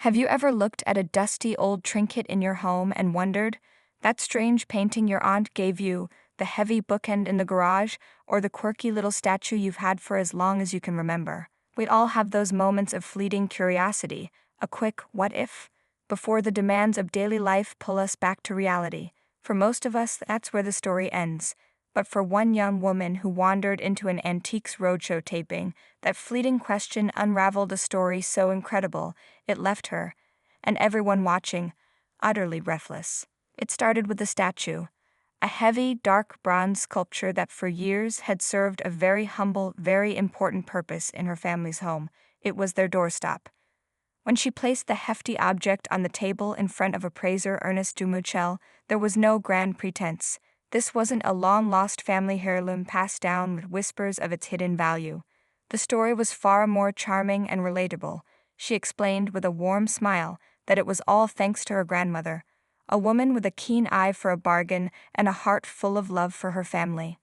Have you ever looked at a dusty old trinket in your home and wondered, that strange painting your aunt gave you, the heavy bookend in the garage, or the quirky little statue you've had for as long as you can remember? We'd all have those moments of fleeting curiosity, a quick what if, before the demands of daily life pull us back to reality. For most of us, that's where the story ends. But for one young woman who wandered into an Antiques Roadshow taping, that fleeting question unraveled a story so incredible, it left her, and everyone watching, utterly breathless. It started with a statue, a heavy, dark bronze sculpture that for years had served a very humble, very important purpose in her family's home. It was their doorstop. When she placed the hefty object on the table in front of appraiser Ernest Dumuchel, there was no grand pretense. This wasn't a long-lost family heirloom passed down with whispers of its hidden value. The story was far more charming and relatable. She explained with a warm smile that it was all thanks to her grandmother, a woman with a keen eye for a bargain and a heart full of love for her family.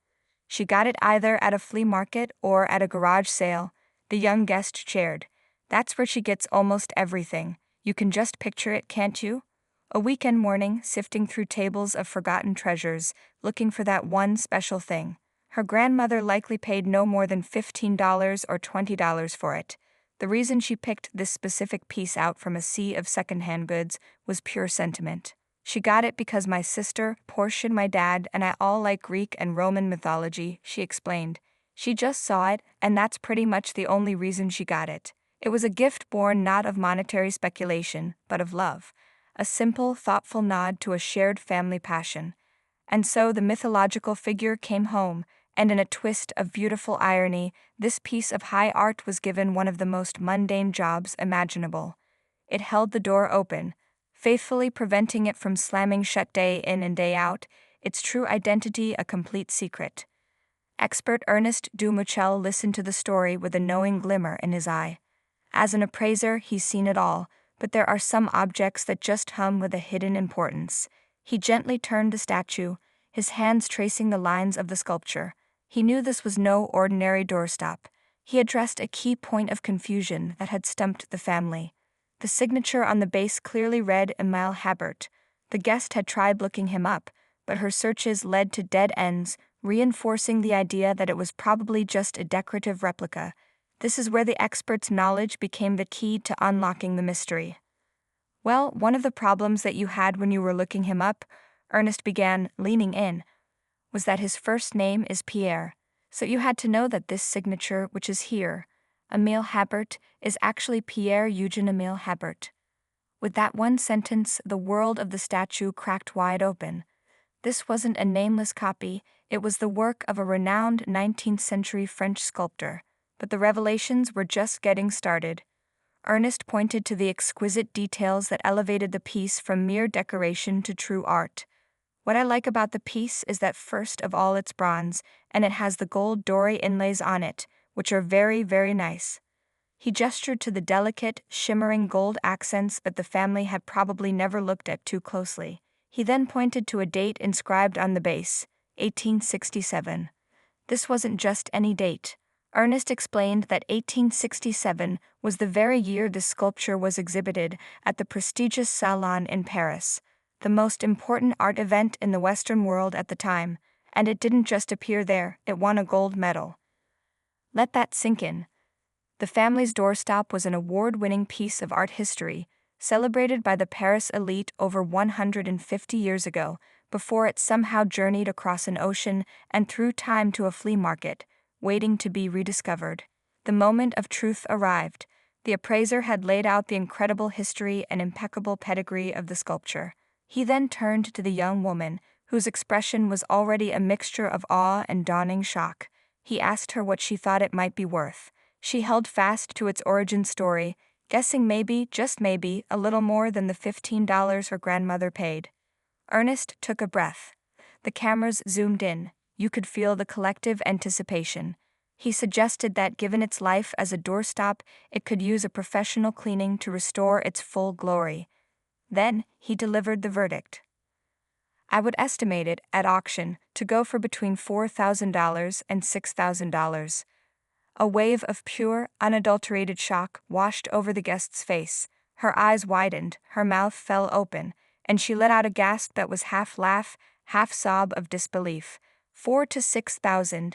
She got it either at a flea market or at a garage sale. The young guest cheered. That's where she gets almost everything. You can just picture it, can't you? A weekend morning, sifting through tables of forgotten treasures, looking for that one special thing. Her grandmother likely paid no more than $15 or $20 for it. The reason she picked this specific piece out from a sea of secondhand goods was pure sentiment. She got it because my sister, Portia, my dad, and I all like Greek and Roman mythology, she explained. She just saw it, and that's pretty much the only reason she got it. It was a gift born not of monetary speculation, but of love. A simple, thoughtful nod to a shared family passion. And so the mythological figure came home, and in a twist of beautiful irony, this piece of high art was given one of the most mundane jobs imaginable. It held the door open, faithfully preventing it from slamming shut day in and day out, its true identity a complete secret. Expert Ernest Dumuchel listened to the story with a knowing glimmer in his eye. As an appraiser, he's seen it all, but there are some objects that just hum with a hidden importance. He gently turned the statue, his hands tracing the lines of the sculpture. He knew this was no ordinary doorstop. He addressed a key point of confusion that had stumped the family. The signature on the base clearly read Emile Habert. The guest had tried looking him up, but her searches led to dead ends, reinforcing the idea that it was probably just a decorative replica. This is where the expert's knowledge became the key to unlocking the mystery. Well, one of the problems that you had when you were looking him up, Ernest began, leaning in, was that his first name is Pierre. So you had to know that this signature, which is here, Emile Habert, is actually Pierre Eugène Emile Habert. With that one sentence, the world of the statue cracked wide open. This wasn't a nameless copy, it was the work of a renowned 19th century French sculptor. But the revelations were just getting started. Ernest pointed to the exquisite details that elevated the piece from mere decoration to true art. What I like about the piece is that first of all it's bronze, and it has the gold doré inlays on it, which are very, very nice. He gestured to the delicate, shimmering gold accents that the family had probably never looked at too closely. He then pointed to a date inscribed on the base, 1867. This wasn't just any date. Ernest explained that 1867 was the very year the sculpture was exhibited at the prestigious Salon in Paris, the most important art event in the Western world at the time, and it didn't just appear there, it won a gold medal. Let that sink in. The family's doorstop was an award-winning piece of art history, celebrated by the Paris elite over 150 years ago, before it somehow journeyed across an ocean and through time to a flea market, waiting to be rediscovered. The moment of truth arrived. The appraiser had laid out the incredible history and impeccable pedigree of the sculpture. He then turned to the young woman, whose expression was already a mixture of awe and dawning shock. He asked her what she thought it might be worth. She held fast to its origin story, guessing maybe, just maybe, a little more than the $15 her grandmother paid. Ernest took a breath. The cameras zoomed in. You could feel the collective anticipation. He suggested that given its life as a doorstop, it could use a professional cleaning to restore its full glory. Then, he delivered the verdict. I would estimate it, at auction, to go for between $4,000 and $6,000. A wave of pure, unadulterated shock washed over the guest's face. Her eyes widened, her mouth fell open, and she let out a gasp that was half laugh, half sob of disbelief. 4 to 6,000.